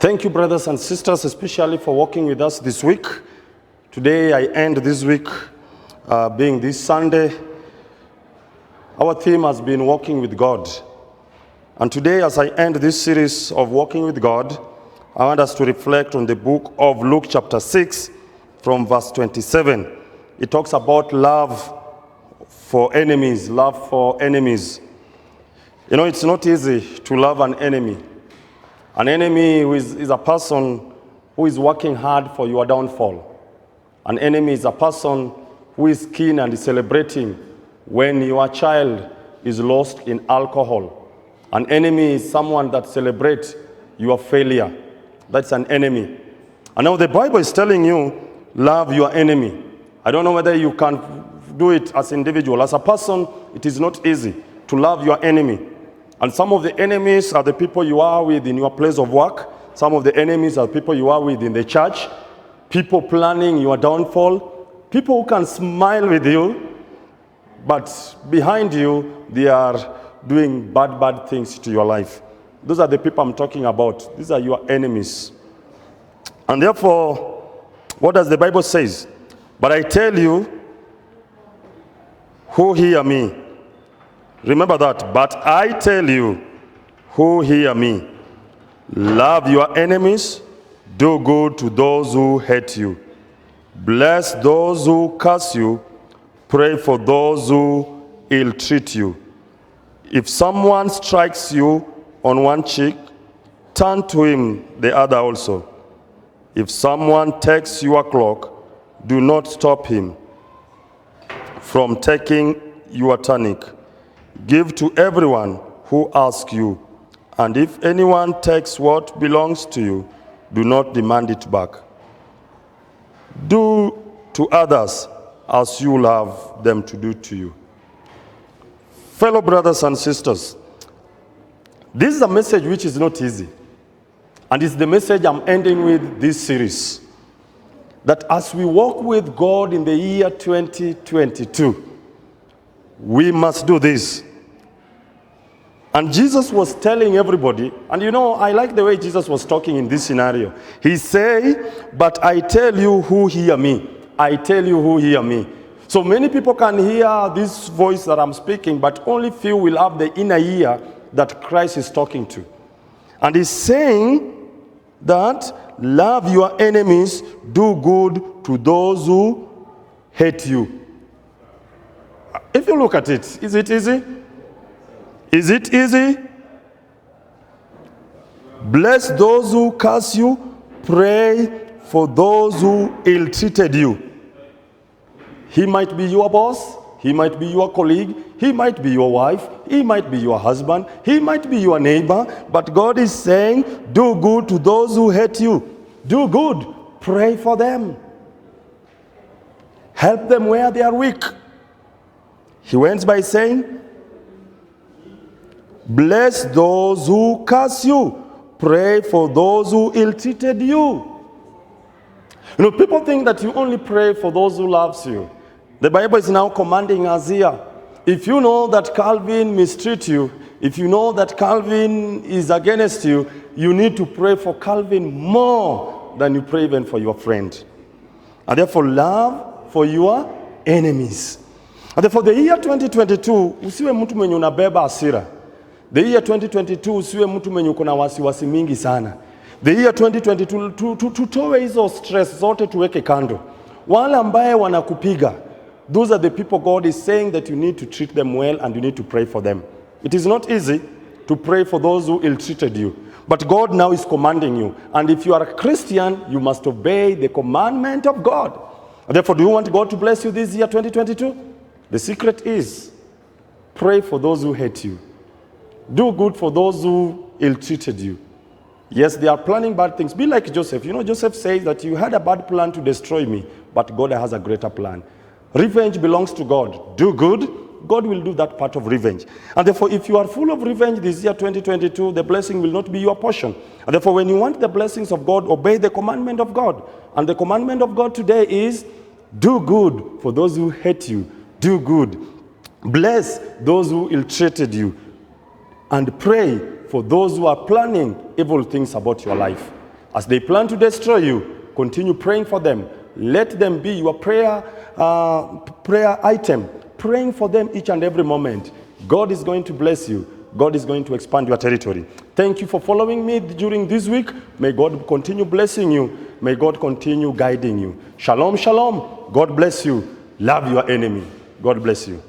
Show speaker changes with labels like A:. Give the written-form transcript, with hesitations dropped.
A: Thank you, brothers and sisters, especially for working with us this week. Today, I end this week being this Sunday. Our theme has been Walking with God. And today, as I end this series of Walking with God, I want us to reflect on the book of Luke chapter 6 from verse 27. It talks about love for enemies, love for enemies. You know, it's not easy to love an enemy. An enemy is a person who is working hard for your downfall. An enemy is a person who is keen and is celebrating when your child is lost in alcohol. An enemy is someone that celebrates your failure. That's an enemy. And now the Bible is telling you, love your enemy. I don't know whether you can do it as an individual. As a person, it is not easy to love your enemy. And some of the enemies are the people you are with in your place of work. Some of the enemies are people you are with in the church. People planning your downfall. People who can smile with you, but behind you, they are doing bad things to your life. Those are the people I'm talking about. These are your enemies. And therefore, what does the Bible say? But I tell you, who hear me. Remember that. But I tell you, who hear me, love your enemies, do good to those who hate you, bless those who curse you, pray for those who ill-treat you. If someone strikes you on one cheek, turn to him the other also. If someone takes your cloak, do not stop him from taking your tunic. Give to everyone who asks you, and if anyone takes what belongs to you, do not demand it back. Do to others as you love them to do to you. Fellow brothers and sisters, this is a message which is not easy. And it's the message I'm ending with this series. That as we walk with God in the year 2022, we must do this. And Jesus was telling everybody, and you know, I like the way Jesus was talking in this scenario. He said, but I tell you who hear me. I tell you who hear me. So many people can hear this voice that I'm speaking, but only few will have the inner ear that Christ is talking to. And he's saying that love your enemies, do good to those who hate you. If you look at it, is it easy? Is it easy? Bless those who curse you. Pray for those who ill-treated you. He might be your boss. He might be your colleague. He might be your wife. He might be your husband. He might be your neighbor. But God is saying, do good to those who hate you. Do good. Pray for them. Help them where they are weak. He went by saying, bless those who curse you. Pray for those who ill-treated you. You know, people think that you only pray for those who loves you. The Bible is now commanding us here. If you know that Calvin mistreat you, if you know that Calvin is against you, you need to pray for Calvin more than you pray even for your friend. And therefore, love for your enemies. And therefore, the year 2022, usiwe mtu mwenye unabeba hasira. The year 2022, usiwe mtu mwenye uko na wasiwasi mingi sana. The year 2022, tutoe hizo stress zote tuweke kando. Wale ambaye wanakupiga, those are the people God is saying that you need to treat them well and you need to pray for them. It is not easy to pray for those who ill-treated you. But God now is commanding you. And if you are a Christian, you must obey the commandment of God. And therefore, do you want God to bless you this year 2022? The secret is, pray for those who hate you. Do good for those who ill-treated you. Yes, they are planning bad things. Be like Joseph. You know, Joseph says that you had a bad plan to destroy me, but God has a greater plan. Revenge belongs to God. Do good, God will do that part of revenge. And therefore, if you are full of revenge this year 2022, the blessing will not be your portion. And therefore, when you want the blessings of God, obey the commandment of God. And the commandment of God today is, do good for those who hate you. Do good. Bless those who ill-treated you. And pray for those who are planning evil things about your life. As they plan to destroy you, continue praying for them. Let them be your prayer item. Praying for them each and every moment. God is going to bless you. God is going to expand your territory. Thank you for following me during this week. May God continue blessing you. May God continue guiding you. Shalom, shalom. God bless you. Love your enemy. God bless you.